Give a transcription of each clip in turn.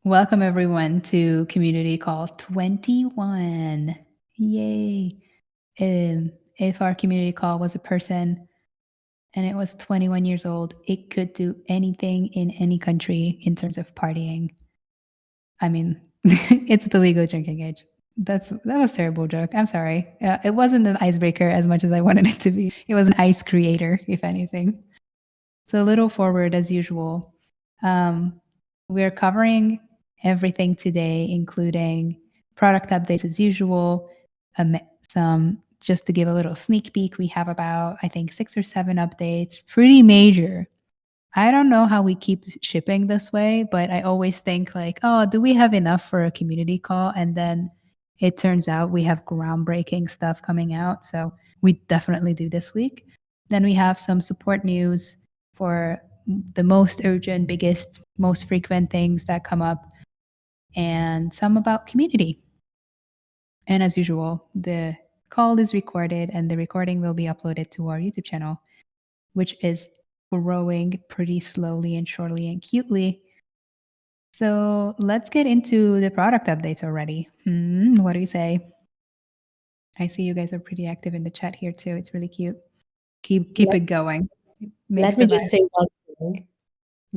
Welcome everyone to Community Call 21. Yay. If our community call was a person and it was 21 years old, it could do anything in any country in terms of partying. I mean, it's the legal drinking age. That was a terrible joke. I'm sorry. It wasn't an icebreaker as much as I wanted it to be. It was an ice creator, if anything. So a little forward as usual. We're covering everything today, including product updates as usual. Some just to give a little sneak peek, we have about, I think, 6 or 7 updates, pretty major. I don't know how we keep shipping this way, but I always think like, oh, do we have enough for a community call? And then it turns out we have groundbreaking stuff coming out. So we definitely do this week. Then we have some support news for the most urgent, biggest, most frequent things that come up, and some about community. And as usual, the call is recorded and the recording will be uploaded to our YouTube channel, which is growing pretty slowly and surely and cutely. So let's get into the product updates already. What do you say? I see you guys are pretty active in the chat here too. It's really cute. Keep it going. Let me just say one thing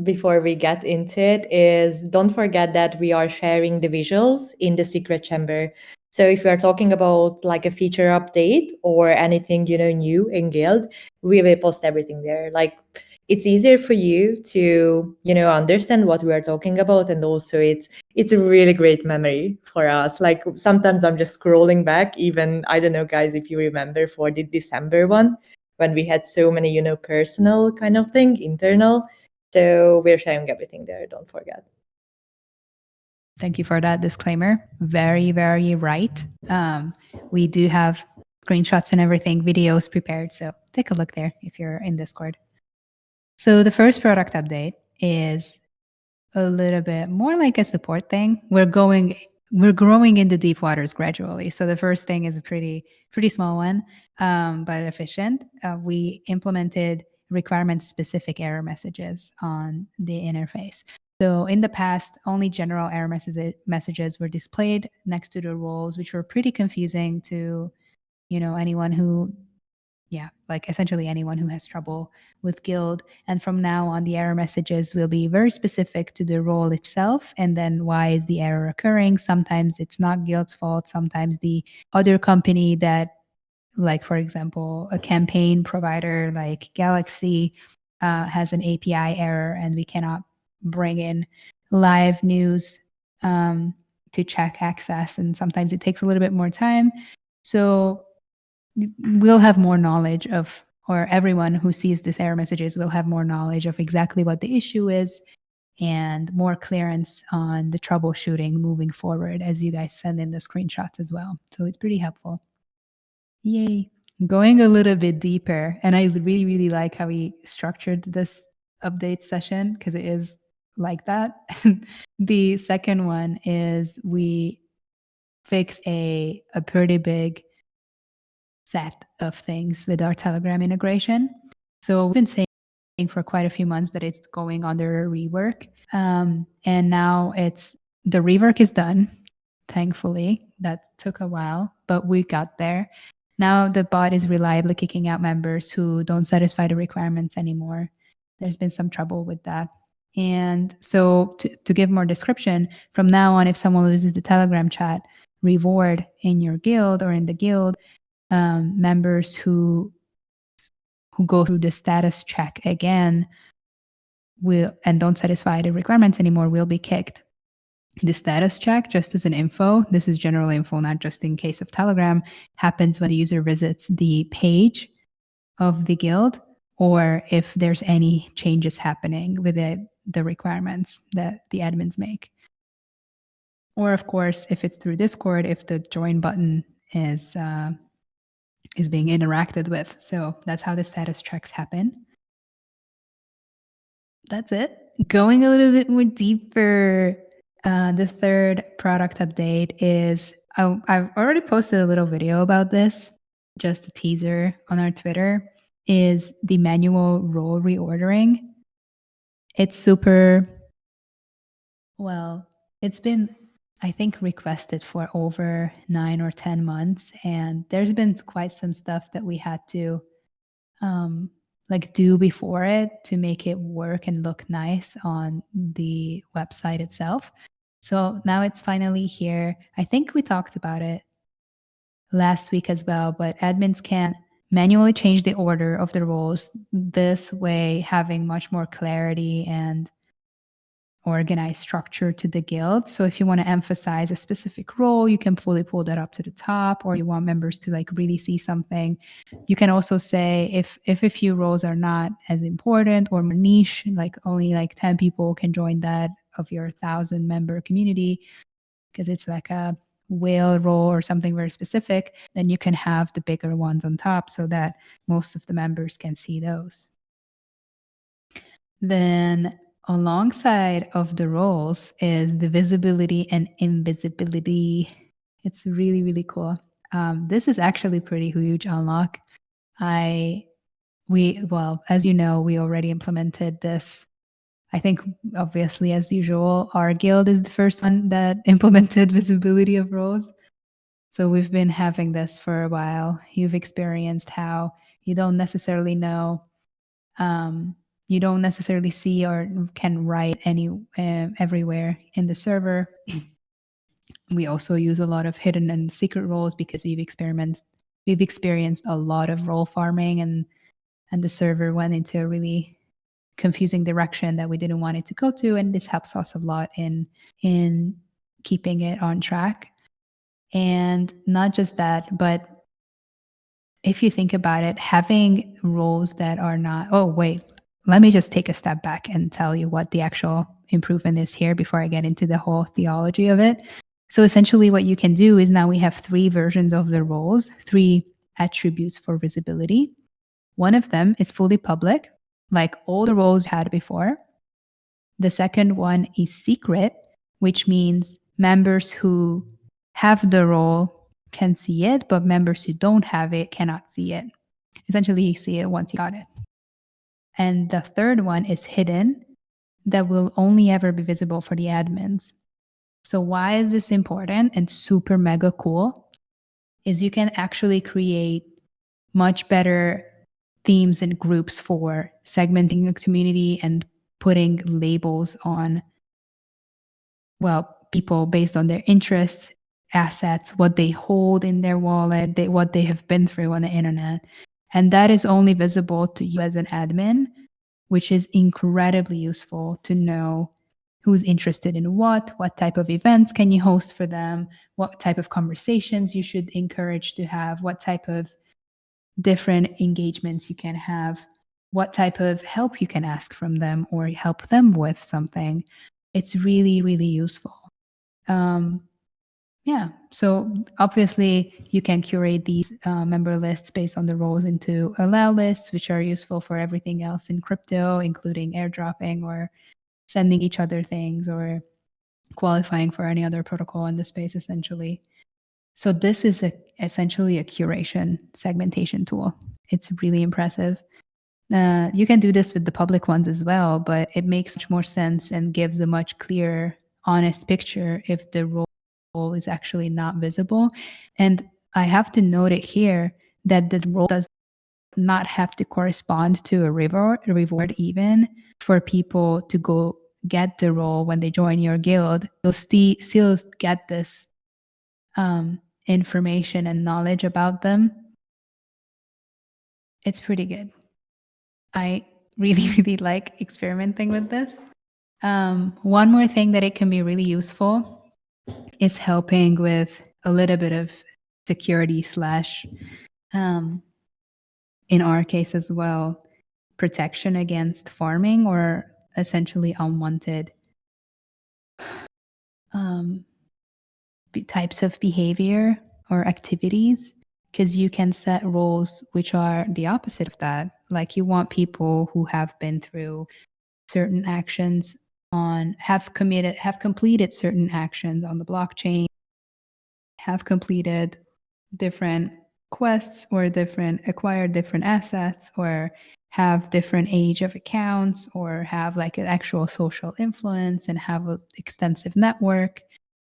before we get into it is don't forget that we are sharing the visuals in the secret chamber. So if we are talking about like a feature update or anything, new in Guild, we will post everything there. Like it's easier for you to, understand what we are talking about. And also it's a really great memory for us. Like sometimes I'm just scrolling back, even, I don't know, guys, if you remember for the December one, when we had so many, personal kind of thing, internal. So we're sharing everything there. Don't forget. Thank you for that disclaimer. Very, very right. We do have screenshots and everything, videos prepared. So take a look there if you're in Discord. So the first product update is a little bit more like a support thing. We're growing into deep waters gradually. So the first thing is a pretty small one, but efficient. We implemented requirement-specific error messages on the interface. So in the past, only general error messages were displayed next to the roles, which were pretty confusing to, anyone who, essentially anyone who has trouble with Guild. And from now on, the error messages will be very specific to the role itself. And then why is the error occurring? Sometimes it's not Guild's fault. Sometimes the other company that, like, for example, a campaign provider like Galaxy has an API error and we cannot bring in live news to check access. And sometimes it takes a little bit more time. So we'll have more knowledge of, or everyone who sees these error messages will have more knowledge of exactly what the issue is and more clearance on the troubleshooting moving forward as you guys send in the screenshots as well. So it's pretty helpful. Yay. Going a little bit deeper, and I really, really like how we structured this update session because it is like that. The second one is we fix a pretty big set of things with our Telegram integration. So we've been saying for quite a few months that it's going under a rework. And now the rework is done. Thankfully, that took a while, but we got there. Now the bot is reliably kicking out members who don't satisfy the requirements anymore. There's been some trouble with that. And so to give more description, from now on, if someone loses the Telegram chat reward in your guild or in the guild, members who go through the status check again and don't satisfy the requirements anymore will be kicked. The status check, just as an info, this is general info, not just in case of Telegram, happens when the user visits the page of the guild or if there's any changes happening with the requirements that the admins make. Or of course, if it's through Discord, if the join button is being interacted with. So that's how the status checks happen. That's it. Going a little bit more deeper, the third product update is, I've already posted a little video about this, just a teaser on our Twitter, is the manual role reordering. It's super, well, It's been, I think, requested for over 9 or 10 months, and there's been quite some stuff that we had to like do before it to make it work and look nice on the website itself. So now it's finally here. I think we talked about it last week as well, but admins can manually change the order of the roles, this way having much more clarity and organized structure to the guild. So if you want to emphasize a specific role, you can fully pull that up to the top, or you want members to like really see something. You can also say if a few roles are not as important or more niche, like only like 10 people can join that of your 1,000 member community, because it's like a whale role or something very specific, then you can have the bigger ones on top so that most of the members can see those. Then alongside of the roles is the visibility and invisibility. It's really, really cool. This is actually pretty huge unlock. Well, as you know, we already implemented this. I think obviously, as usual, our guild is the first one that implemented visibility of roles. So we've been having this for a while. You've experienced how you don't necessarily know, you don't necessarily see or can write everywhere in the server. We also use a lot of hidden and secret roles because we've experienced a lot of role farming, and the server went into a really confusing direction that we didn't want it to go to, and this helps us a lot in keeping it on track. And not just that, but if you think about it, having roles that are not, oh wait, let me just take a step back and tell you what the actual improvement is here before I get into the whole theology of it. So essentially what you can do is now we have 3 versions of the roles, 3 attributes for visibility. One of them is fully public, like all the roles had before. The second one is secret, which means members who have the role can see it, but members who don't have it cannot see it. Essentially, you see it once you got it. And the third one is hidden, that will only ever be visible for the admins. So why is this important and super mega cool? Is you can actually create much better themes and groups for segmenting a community and putting labels on, well, people based on their interests, assets, what they hold in their wallet, what they have been through on the internet. And that is only visible to you as an admin, which is incredibly useful to know who's interested in what type of events can you host for them, what type of conversations you should encourage to have, what type of different engagements you can have, what type of help you can ask from them or help them with something. It's really, really useful. Yeah, so obviously you can curate these member lists based on the roles into allow lists, which are useful for everything else in crypto, including airdropping or sending each other things or qualifying for any other protocol in the space, essentially. So this is essentially a curation segmentation tool. It's really impressive. You can do this with the public ones as well, but it makes much more sense and gives a much clearer, honest picture if the role is actually not visible. And I have to note it here that the role does not have to correspond to a reward even for people to go get the role when they join your guild. They'll still get this information and knowledge about them. It's pretty good. I really, really like experimenting with this. One more thing that it can be really useful is helping with a little bit of security slash, in our case as well, protection against farming or essentially unwanted types of behavior or activities, because you can set roles which are the opposite of that. Like you want people who have been through certain actions have completed certain actions on the blockchain, have completed different quests or acquired different assets or have different age of accounts or have like an actual social influence and have an extensive network,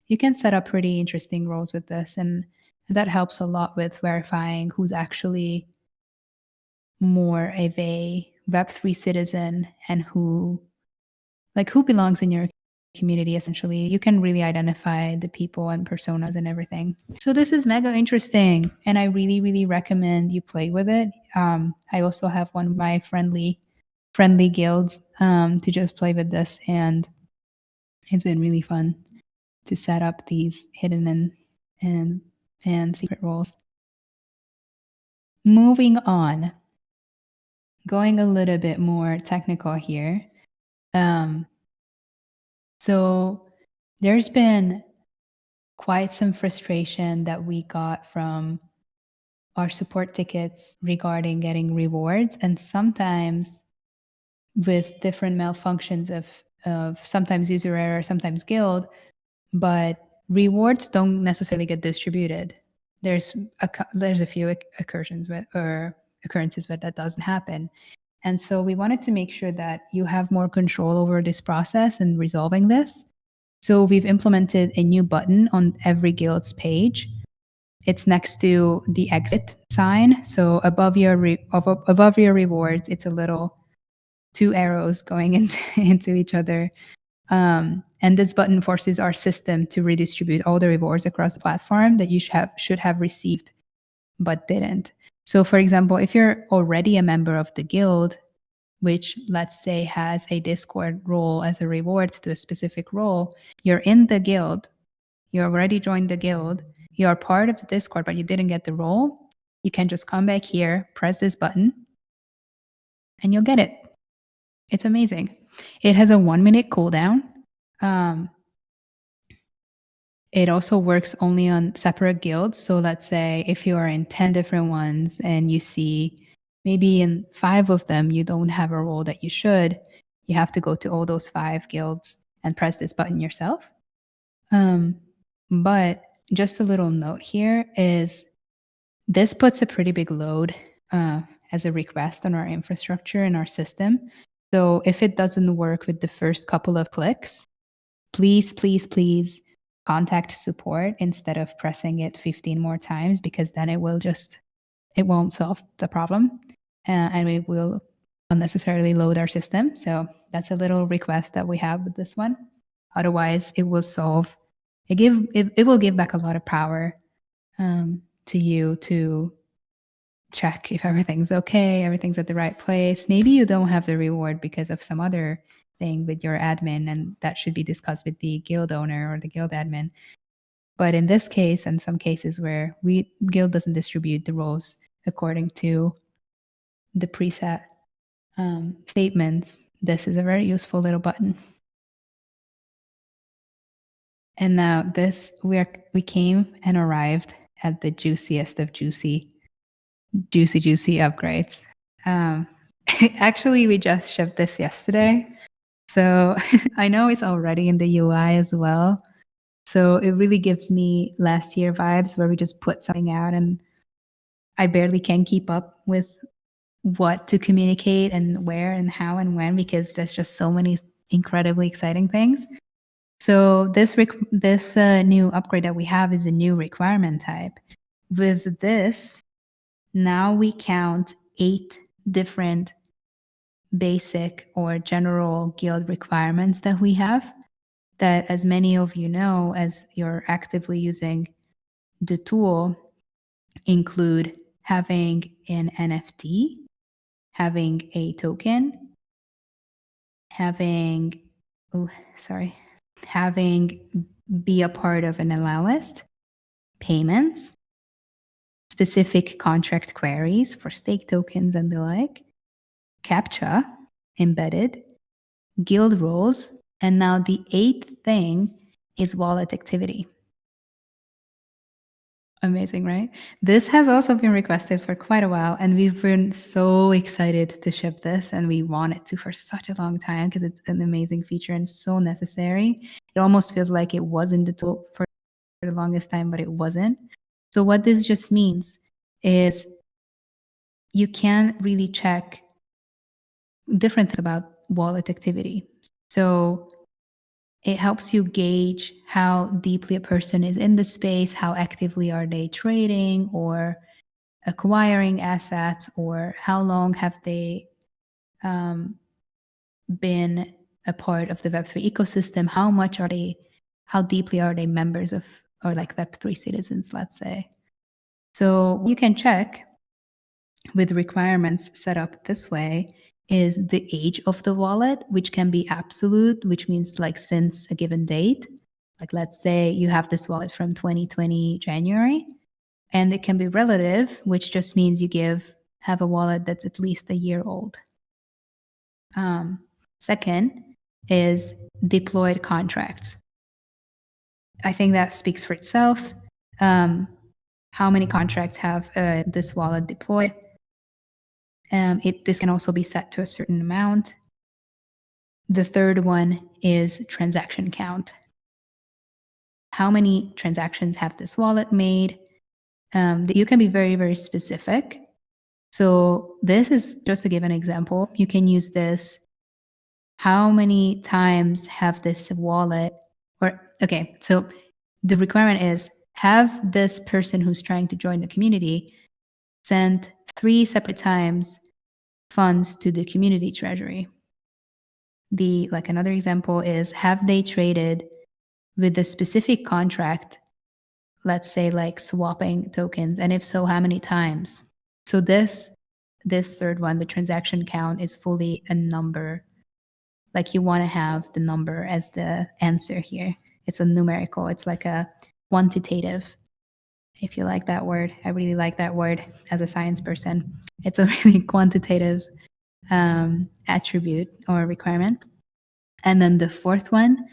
you can set up pretty interesting roles with this. And that helps a lot with verifying who's actually more of a Web3 citizen and who belongs in your community. Essentially, you can really identify the people and personas and everything. So this is mega interesting, and I really, really recommend you play with it. I also have one of my friendly guilds to just play with this, and it's been really fun to set up these hidden and secret roles. Moving on, going a little bit more technical here. So there's been quite some frustration that we got from our support tickets regarding getting rewards, and sometimes with different malfunctions of sometimes user error, sometimes guild, but rewards don't necessarily get distributed. There's a few occurrences where that doesn't happen. And so we wanted to make sure that you have more control over this process and resolving this. So we've implemented a new button on every guild's page. It's next to the exit sign. So above your rewards, it's a little two arrows going into each other. And this button forces our system to redistribute all the rewards across the platform that you should have received but didn't. So for example, if you're already a member of the guild, which let's say has a Discord role as a reward to a specific role, you're in the guild, you already joined the guild, you're part of the Discord, but you didn't get the role, you can just come back here, press this button, and you'll get it. It's amazing. It has a 1-minute cooldown. It also works only on separate guilds. So let's say if you are in 10 different ones and you see maybe in 5 of them you don't have a role that you should, you have to go to all those 5 guilds and press this button yourself. But just a little note here is this puts a pretty big load as a request on our infrastructure and our system. So if it doesn't work with the first couple of clicks, please, please, please contact support instead of pressing it 15 more times, because then it won't solve the problem and we will unnecessarily load our system. So that's a little request that we have with this one. Otherwise, it will solve. It will give back a lot of power to you to check if everything's okay, everything's at the right place. Maybe you don't have the reward because of some other thing with your admin, and that should be discussed with the guild owner or the guild admin. But in this case, and some cases where guild doesn't distribute the roles according to the preset statements, this is a very useful little button. And now we came and arrived at the juiciest of juicy upgrades. Actually, we just shipped this yesterday. So I know it's already in the UI as well. So it really gives me last year vibes where we just put something out and I barely can keep up with what to communicate and where and how and when, because there's just so many incredibly exciting things. So this new upgrade that we have is a new requirement type. With this, now we count 8 different basic or general guild requirements that we have, that, as many of you know, as you're actively using the tool, include having an NFT, having a token, having be a part of an allow list, payments, specific contract queries for stake tokens and the like, CAPTCHA embedded, guild roles, and now the 8th thing is wallet activity. Amazing, right? This has also been requested for quite a while, and we've been so excited to ship this, and we wanted to for such a long time because it's an amazing feature and so necessary. It almost feels like it was in the tool for the longest time, but it wasn't. So what this just means is you can really check different things about wallet activity. So it helps you gauge how deeply a person is in the space, how actively are they trading or acquiring assets, or how long have they been a part of the Web3 ecosystem, how deeply are they members of, or like Web3 citizens, let's say. So you can check with requirements set up this way is the age of the wallet, which can be absolute, which means like since a given date. Like let's say you have this wallet from 2020 January, and it can be relative, which just means you have a wallet that's at least a year old. Second is deployed contracts. I think that speaks for itself. How many contracts have this wallet deployed? This can also be set to a certain amount. The third one is transaction count. How many transactions have this wallet made? You can be very, very specific. So this is just to give an example. You can use this. How many times have this wallet, so the requirement is have this person who's trying to join the community sent 3 separate times funds to the community treasury. Another example is, have they traded with a specific contract, let's say like swapping tokens, and if so, how many times? So this third one, the transaction count, is fully a number. Like you want to have the number as the answer here. It's a numerical, it's like a quantitative, if you like that word. I really like that word as a science person. It's a really quantitative attribute or requirement. And then the fourth one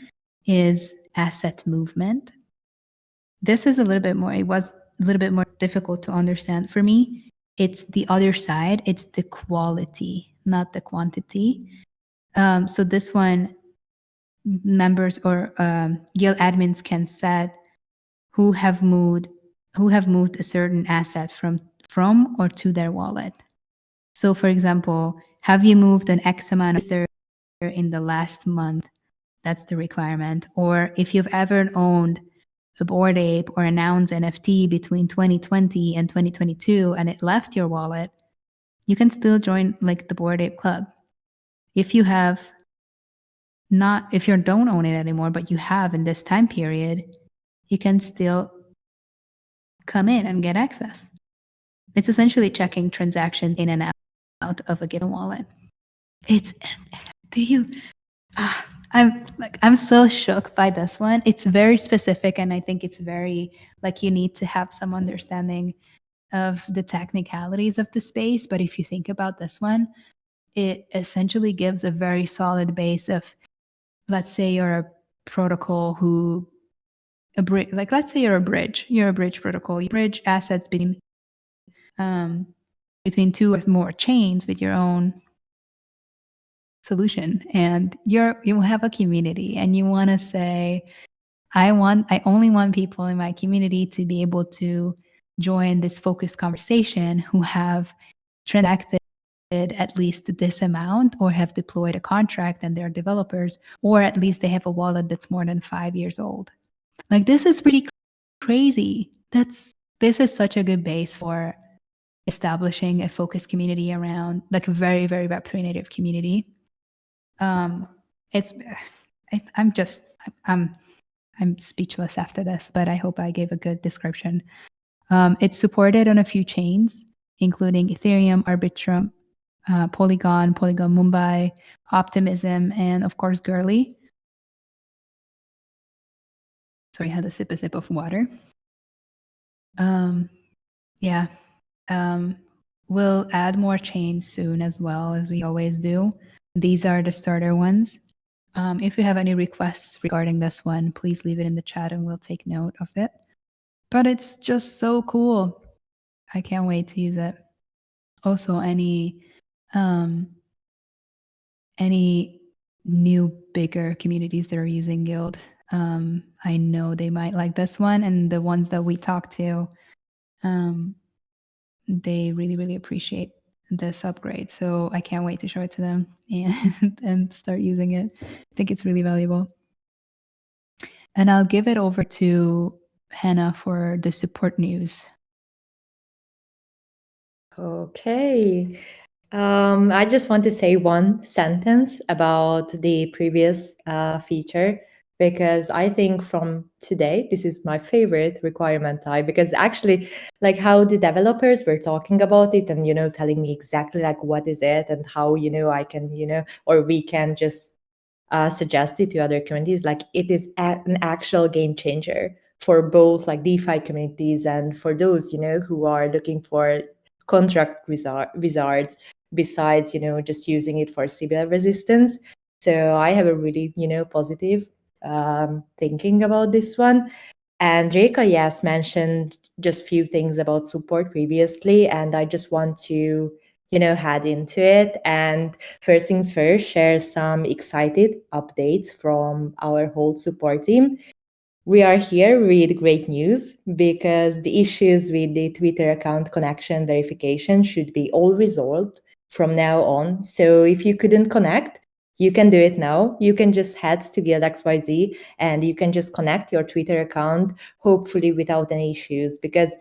is asset movement. This is it was a little bit more difficult to understand for me. It's the other side. It's the quality, not the quantity. So this one, members or guild admins can set who have moved a certain asset from or to their wallet. So for example, have you moved an X amount of Ether in the last month? That's the requirement. Or if you've ever owned a Bored Ape or a Nouns NFT between 2020 and 2022 and it left your wallet, you can still join like the Bored Ape Club. If you don't own it anymore, but you have in this time period, you can still come in and get access. It's essentially checking transactions in and out of a given wallet. I'm so shook by this one. It's very specific, and I think it's very you need to have some understanding of the technicalities of the space. But if you think about this one, it essentially gives a very solid base of, let's say you're a protocol let's say you're a bridge protocol. You bridge assets between 2 or more chains with your own solution, and you have a community, and you want to say, I only want people in my community to be able to join this focused conversation who have transacted at least this amount or have deployed a contract and they're developers, or at least they have a wallet that's more than 5 years old. Like, this is pretty crazy. This is such a good base for establishing a focused community around, like, a very, very Web3 native community. I'm speechless after this, but I hope I gave a good description. It's supported on a few chains, including Ethereum, Arbitrum, Polygon Mumbai, Optimism, and of course Girly. Sorry, I had to sip a sip of water. We'll add more chains soon as well, as we always do. These are the starter ones. If you have any requests regarding this one, please leave it in the chat and we'll take note of it. But it's just so cool. I can't wait to use it. Also, any new bigger communities that are using Guild, I know they might like this one, and the ones that we talk to, they really, really appreciate this upgrade. So I can't wait to show it to them and start using it. I think it's really valuable. And I'll give it over to Hannah for the support news. Okay. I just want to say one sentence about the previous feature, because I think from today, this is my favorite requirement type, because actually like how the developers were talking about it and, telling me exactly like what is it and how, I can, or we can just suggest it to other communities. Like it is an actual game changer for both like DeFi communities and for those, who are looking for contract wizards besides, just using it for Sybil resistance. So I have a really, positive thinking about this one. And Reka, yes, mentioned just few things about support previously, and I just want to, head into it. And first things first, share some excited updates from our whole support team. We are here with great news because the issues with the Twitter account connection verification should be all resolved from now on. So if you couldn't connect, you can do it now. You can just head to Guild.XYZ and you can just connect your Twitter account, hopefully without any issues, because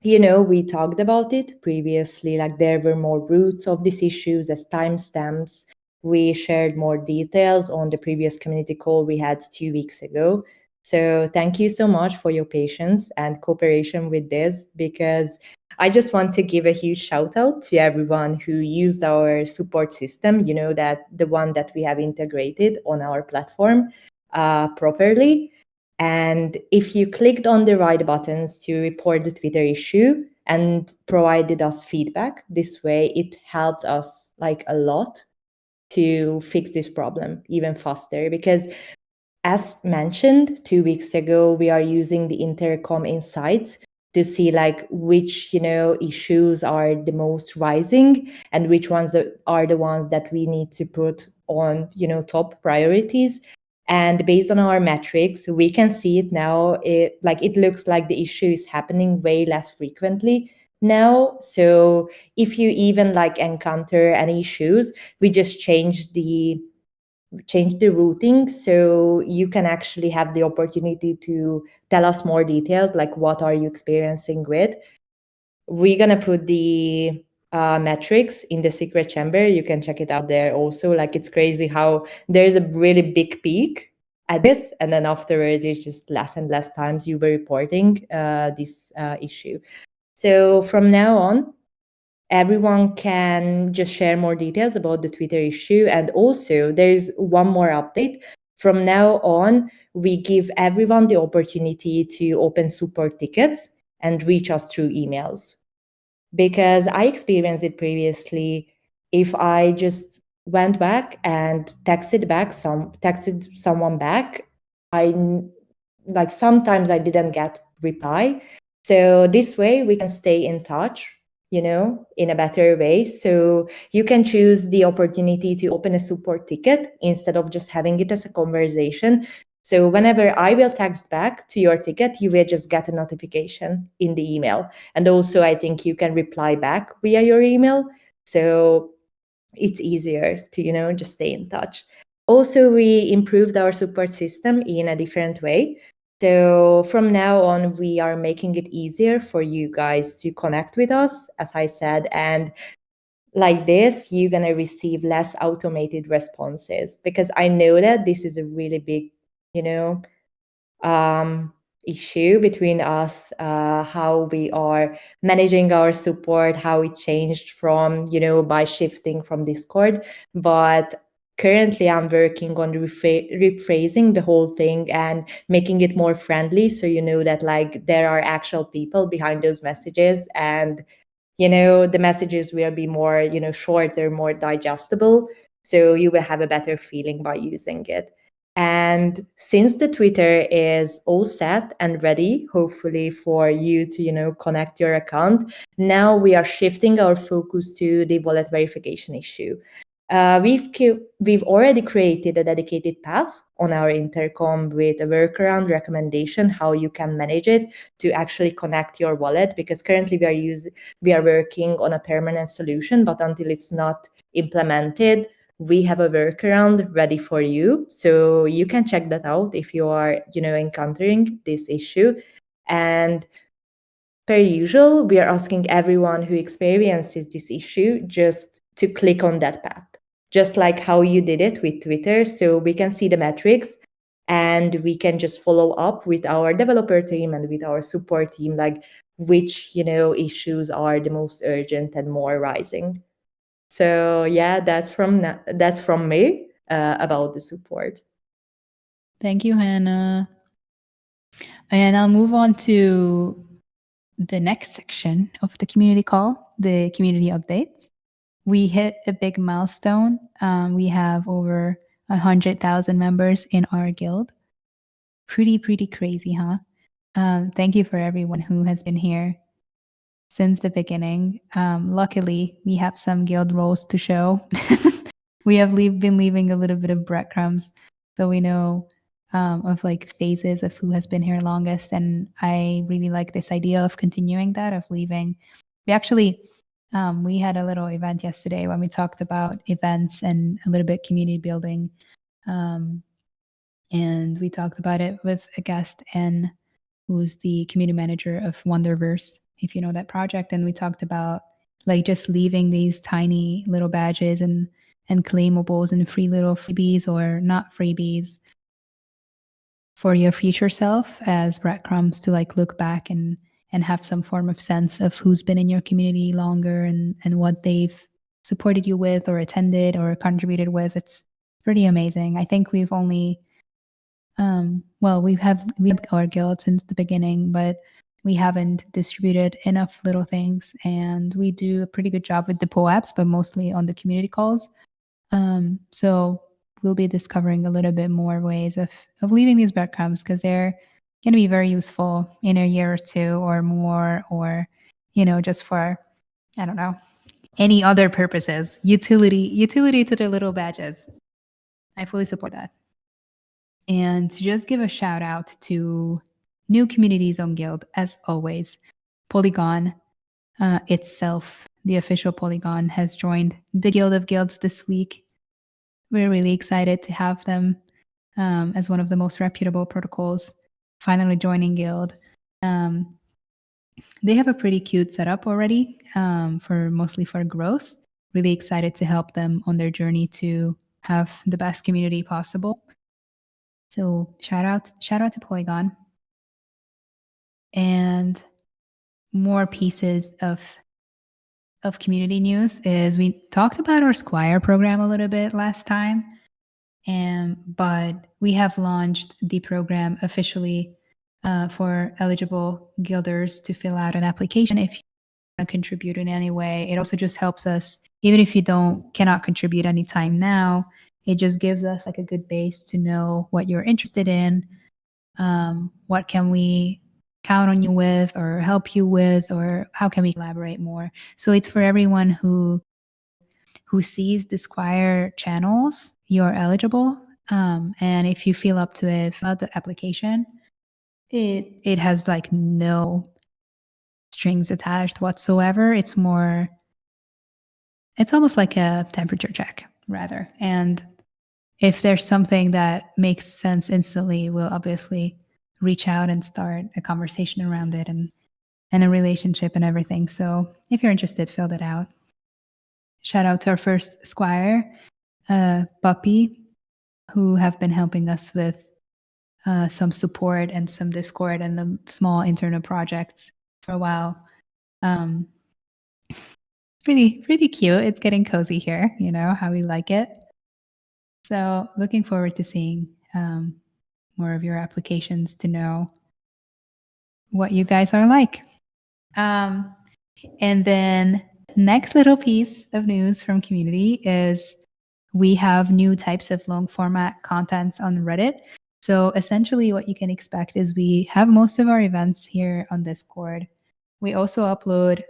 we talked about it previously, like there were more roots of these issues as timestamps. We shared more details on the previous community call we had 2 weeks ago. So thank you so much for your patience and cooperation with this, because I just want to give a huge shout out to everyone who used our support system, that the one that we have integrated on our platform properly. And if you clicked on the right buttons to report the Twitter issue and provided us feedback, this way it helped us like a lot to fix this problem even faster. Because as mentioned 2 weeks ago, we are using the Intercom insights to see like which issues are the most rising and which ones are the ones that we need to put on top priorities. And based on our metrics, we can see it now. It looks like the issue is happening way less frequently now. So if you even like encounter any issues, we just change the routing, so you can actually have the opportunity to tell us more details, like what are you experiencing with. We're going to put the metrics in the secret chamber. You can check it out there also. Like it's crazy how there's a really big peak at this, and then afterwards it's just less and less times you were reporting this issue. So from now on, everyone can just share more details about the Twitter issue. And also, there's one more update. From now on, we give everyone the opportunity to open support tickets and reach us through emails. Because I experienced it previously. If I just went back and texted someone back, sometimes I didn't get reply. So this way we can stay in touch, in a better way. So you can choose the opportunity to open a support ticket instead of just having it as a conversation. So whenever I will text back to your ticket, you will just get a notification in the email. And also I think you can reply back via your email. So it's easier to, just stay in touch. Also, we improved our support system in a different way. So from now on, we are making it easier for you guys to connect with us, as I said, and like this, you're going to receive less automated responses, because I know that this is a really big, issue between us, how we are managing our support, how it changed from, by shifting from Discord. But currently I'm working on rephrasing the whole thing and making it more friendly. So that like there are actual people behind those messages, and the messages will be more, shorter, more digestible. So you will have a better feeling by using it. And since the Twitter is all set and ready, hopefully for you to, connect your account, now we are shifting our focus to the wallet verification issue. We've already created a dedicated path on our intercom with a workaround recommendation how you can manage it to actually connect your wallet, because currently we are working on a permanent solution, but until it's not implemented, we have a workaround ready for you. So you can check that out if you are, encountering this issue. And per usual, we are asking everyone who experiences this issue just to click on that path, just like how you did it with Twitter. So we can see the metrics and we can just follow up with our developer team and with our support team, like which, issues are the most urgent and more rising. So yeah, that's from me about the support. Thank you, Hannah. And I'll move on to the next section of the community call, the community updates. We hit a big milestone. We have over 100,000 members in our guild. Pretty crazy, huh? Thank you for everyone who has been here since the beginning. Luckily, we have some guild roles to show. We have been leaving a little bit of breadcrumbs, so we know of like phases of who has been here longest. And I really like this idea of continuing that, of leaving. We actually we had a little event yesterday when we talked about events and a little bit community building. And we talked about it with a guest, and who's the community manager of Wonderverse, if you know that project. And we talked about like just leaving these tiny little badges and claimables and free little freebies or not freebies for your future self as breadcrumbs to like look back and have some form of sense of who's been in your community longer and what they've supported you with or attended or contributed with. It's pretty amazing. I think we've only we had our guild since the beginning, but we haven't distributed enough little things, and we do a pretty good job with the POAPs, but mostly on the community calls. So we'll be discovering a little bit more ways of leaving these breadcrumbs, because they're going to be very useful in a year or two or more, or just for, I don't know, any other purposes. Utility to the little badges. I fully support that. And to just give a shout out to new communities on Guild, as always. Polygon itself, the official Polygon, has joined the Guild of Guilds this week. We're really excited to have them as one of the most reputable protocols finally joining Guild. They have a pretty cute setup already mostly for growth. Really excited to help them on their journey to have the best community possible. So shout out to Polygon. And more pieces of community news is we talked about our Squire program a little bit last time, but we have launched the program officially for eligible guilders to fill out an application if you want to contribute in any way. It also just helps us, even if you cannot contribute anytime now, it just gives us like a good base to know what you're interested in, what can we count on you with or help you with, or how can we collaborate more. So it's for everyone who sees the Squire channels, you're eligible. And if you feel up to it, fill out the application. It has like no strings attached whatsoever. It's almost like a temperature check rather. And if there's something that makes sense instantly, we'll obviously reach out and start a conversation around it and a relationship and everything. So if you're interested, fill that out. Shout out to our first Squire, Puppy, who have been helping us with some support and some Discord and the small internal projects for a while. Pretty cute. It's getting cozy here, how we like it. So looking forward to seeing more of your applications to know what you guys are like. And then next little piece of news from community is we have new types of long format contents on Reddit. So essentially what you can expect is we have most of our events here on Discord. We also upload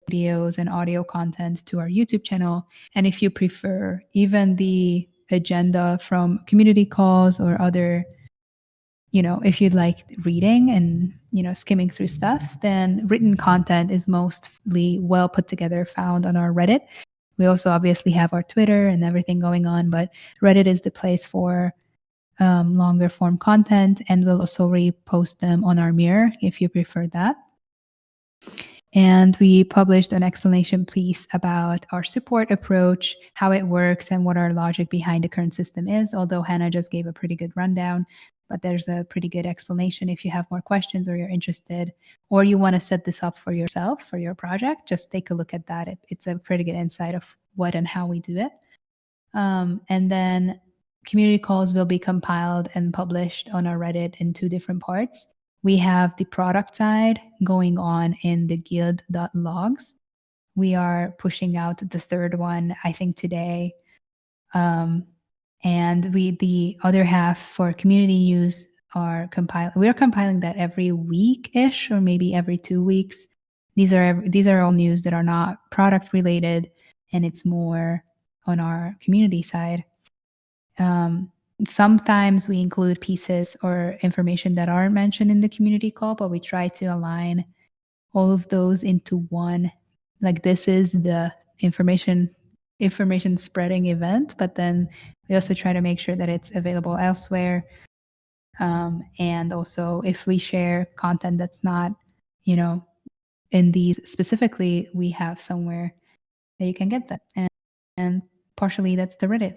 videos and audio content to our YouTube channel. And if you prefer even the agenda from community calls or other, if you'd like reading and, skimming through stuff, then written content is mostly well put together, found on our Reddit. We also obviously have our Twitter and everything going on, but Reddit is the place for longer form content, and we'll also repost them on our Mirror if you prefer that. And we published an explanation piece about our support approach, how it works, and what our logic behind the current system is, although Hannah just gave a pretty good rundown. But there's a pretty good explanation if you have more questions or you're interested, or you want to set this up for yourself, for your project. Just take a look at that. It's a pretty good insight of what and how we do it. And then community calls will be compiled and published on our Reddit in 2 different parts. We have the product side going on in the Guild.Logs. We are pushing out the 3rd one, I think, today. And the other half for community use are compiling that every week-ish, or maybe every 2 weeks. These are all news that are not product related, and it's more on our community side. Sometimes we include pieces or information that aren't mentioned in the community call, but we try to align all of those into one. Like, this is the information spreading event, but then we also try to make sure that it's available elsewhere. And also, if we share content that's not, in these specifically, we have somewhere that you can get that. And partially that's the Reddit.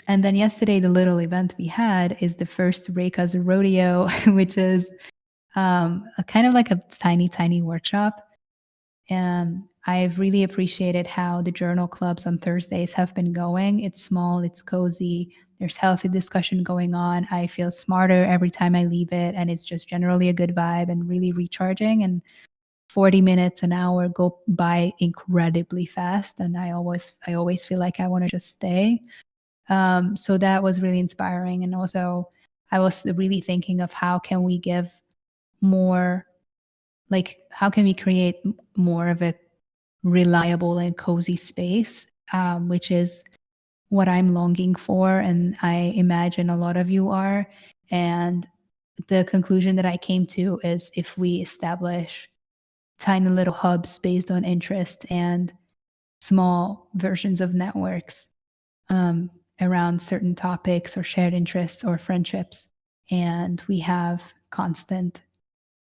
And then yesterday, the little event we had is the first Reika's Rodeo, which is a kind of like a tiny workshop. And I've really appreciated how the journal clubs on Thursdays have been going. It's small, it's cozy, there's healthy discussion going on. I feel smarter every time I leave it, and it's just generally a good vibe and really recharging. And 40 minutes, an hour go by incredibly fast, and I always feel like I want to just stay. So that was really inspiring. And also, I was really thinking of how can we give more, like, how can we create more of a reliable and cozy space, which is what I'm longing for, and I imagine a lot of you are. And the conclusion that I came to is, if we establish tiny little hubs based on interest and small versions of networks around certain topics or shared interests or friendships, and we have constant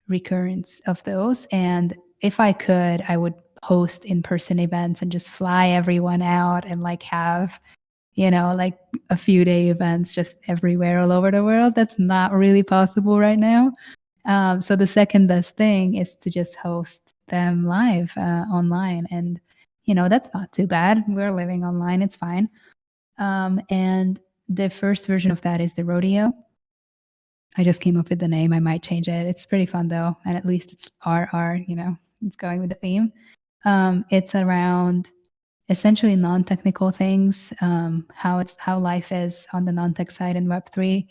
recurrence of those. And if I could, I would host in-person events and just fly everyone out and like have, like a few day events just everywhere all over the world. That's not really possible right now. So the second best thing is to just host them live online. And, that's not too bad. We're living online. It's fine. And the first version of that is the rodeo. I just came up with the name. I might change it. It's pretty fun though. And at least it's RR, it's going with the theme. It's around essentially non-technical things, how life is on the non-tech side in Web3.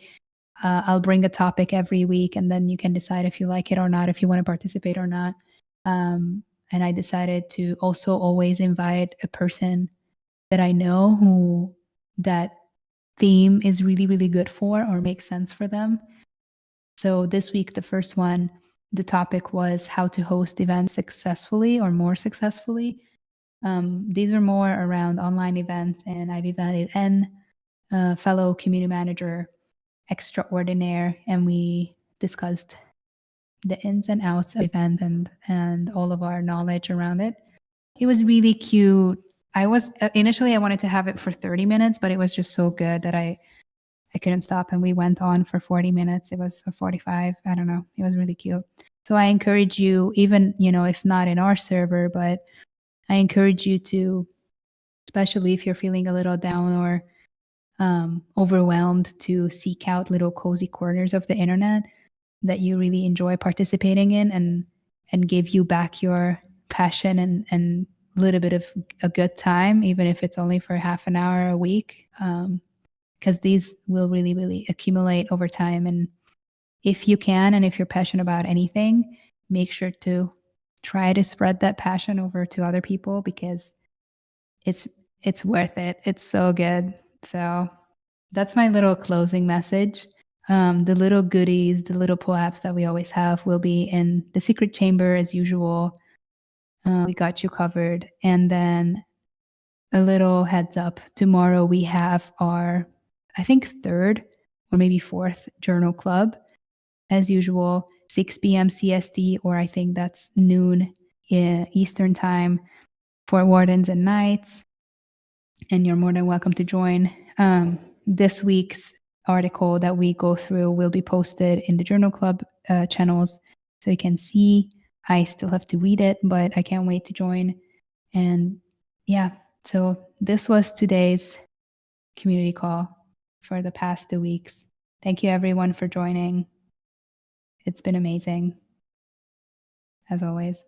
I'll bring a topic every week, and then you can decide if you like it or not, if you want to participate or not. And I decided to also always invite a person that I know who that theme is really, really good for or makes sense for them. So this week, the first one, the topic was how to host events successfully or more successfully. These are more around online events, and I've invited N, fellow community manager extraordinaire, and we discussed the ins and outs of the event and all of our knowledge around it. It was really cute. I wanted to have it for 30 minutes, but it was just so good that I couldn't stop, and we went on for 40 minutes. It was 45. I don't know. It was really cute. So I encourage you, even, if not in our server, but I encourage you to, especially if you're feeling a little down or overwhelmed, to seek out little cozy corners of the internet that you really enjoy participating in, and give you back your passion and a little bit of a good time, even if it's only for half an hour a week. Because these will really, really accumulate over time. And if you can, and if you're passionate about anything, make sure to try to spread that passion over to other people because it's worth it. It's so good. So that's my little closing message. The little goodies, the little pull-ups that we always have will be in the secret chamber as usual. We got you covered. And then a little heads up, tomorrow we have our, I think, third or maybe fourth journal club. As usual, 6 p.m. CST, or I think that's noon Eastern time for wardens and knights. And you're more than welcome to join. This week's article that we go through will be posted in the journal club channels, so you can see. I still have to read it, but I can't wait to join. And yeah, so this was today's community call for the past 2 weeks. Thank you everyone for joining. It's been amazing, as always.